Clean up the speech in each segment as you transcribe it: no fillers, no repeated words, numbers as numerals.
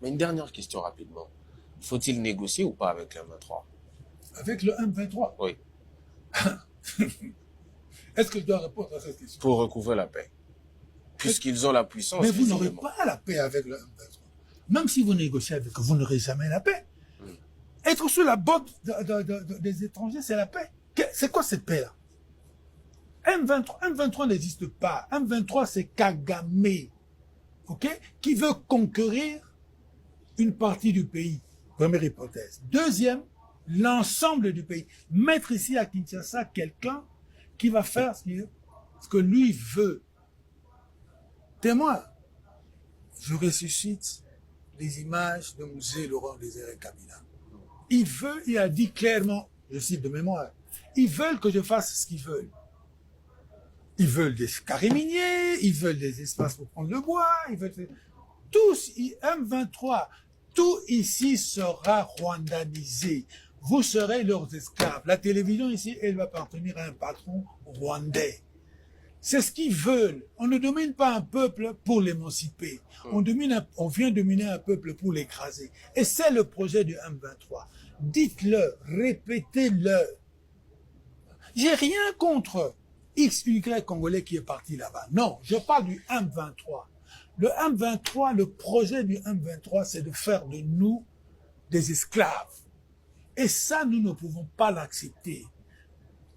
Mais une dernière question rapidement. Faut-il négocier ou pas avec le M23? Avec le M23? Oui. Est-ce que je dois répondre à cette question? Pour recouvrer la paix. Puisqu'ils ont la puissance. Mais vous n'aurez pas la paix avec le M23. Même si vous négociez avec eux, vous n'aurez jamais la paix. Être sous la botte des étrangers, c'est la paix. C'est quoi cette paix-là? M23 n'existe pas. M23, c'est Kagame, ok, qui veut conquérir une partie du pays. Première hypothèse. Deuxième, l'ensemble du pays. Mettre ici à Kinshasa quelqu'un qui va faire ce que lui veut. Témoin, je ressuscite les images de musée Laurent Désiré Kabila. Il a dit clairement, je cite de mémoire, ils veulent que je fasse ce qu'ils veulent. Ils veulent des carrés miniers, ils veulent des espaces pour prendre le bois, ils veulent... Tous, M23, tout ici sera rwandanisé. Vous serez leurs esclaves. La télévision ici, elle va appartenir à un patron rwandais. C'est ce qu'ils veulent. On ne domine pas un peuple pour l'émanciper. On vient dominer un peuple pour l'écraser. Et c'est le projet du M23. Dites-le, répétez-le. J'ai rien contre XY Congolais qui est parti là-bas. Non, je parle du M23. Le M23, le projet du M23, c'est de faire de nous des esclaves. Et ça, nous ne pouvons pas l'accepter.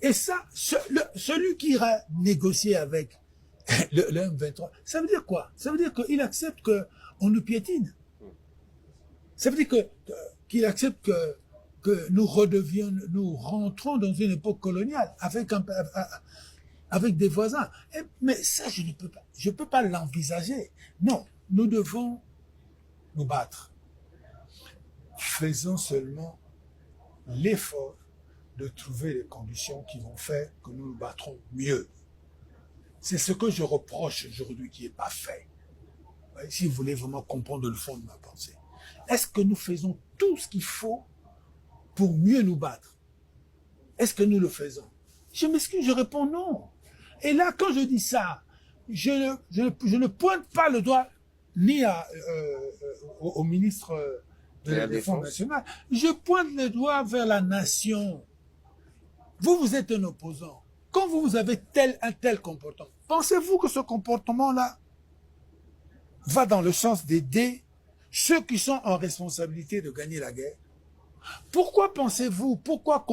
Et ça, celui qui ira négocier avec le M23, ça veut dire quoi? Ça veut dire qu'il accepte qu'on nous piétine. Ça veut dire qu'il accepte que nous rentrons dans une époque coloniale avec des voisins. Mais ça, je ne peux pas l'envisager. Non, nous devons nous battre. Faisons seulement l'effort de trouver les conditions qui vont faire que nous nous battrons mieux. C'est ce que je reproche aujourd'hui qui n'est pas fait. Si vous voulez vraiment comprendre le fond de ma pensée. Est-ce que nous faisons tout ce qu'il faut pour mieux nous battre? Est-ce que nous le faisons? Je m'excuse, je réponds non. Et là, quand je dis ça, je ne pointe pas le doigt ni au ministre de la Défense nationale. Je pointe le doigt vers la nation. Vous êtes un opposant. Quand vous avez un tel comportement, pensez-vous que ce comportement-là va dans le sens d'aider ceux qui sont en responsabilité de gagner la guerre? Pourquoi pensez-vous, pourquoi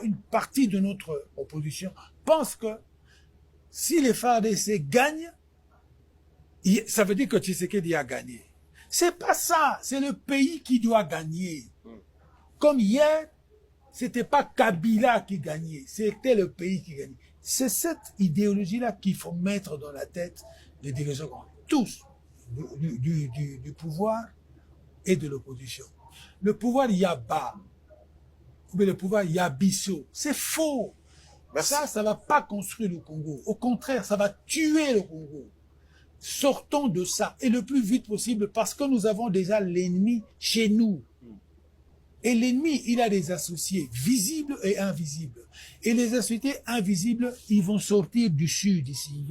une partie de notre opposition pense que si les FARDC gagnent, ça veut dire que Tshisekedi a gagné? C'est pas ça, c'est le pays qui doit gagner. Comme hier, c'était pas Kabila qui gagnait, c'était le pays qui gagnait. C'est cette idéologie-là qu'il faut mettre dans la tête des dirigeants, tous, du pouvoir et de l'opposition. Le pouvoir, il y a bas, mais le pouvoir, il y a bisso. C'est faux. Merci. Ça va pas construire le Congo. Au contraire, ça va tuer le Congo. Sortons de ça, et le plus vite possible, parce que nous avons déjà l'ennemi chez nous. Et l'ennemi, il a des associés visibles et invisibles. Et les associés invisibles, ils vont sortir du sud ici.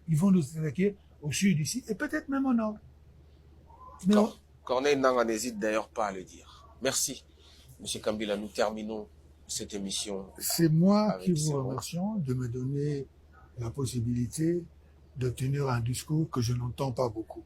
Ils vont nous attaquer au sud ici, et peut-être même au nord. Corneille Nangaa n'hésite d'ailleurs pas à le dire. Merci, M. Kambila. Nous terminons cette émission. C'est moi qui vous remercie de me donner la possibilité de tenir un discours que je n'entends pas beaucoup.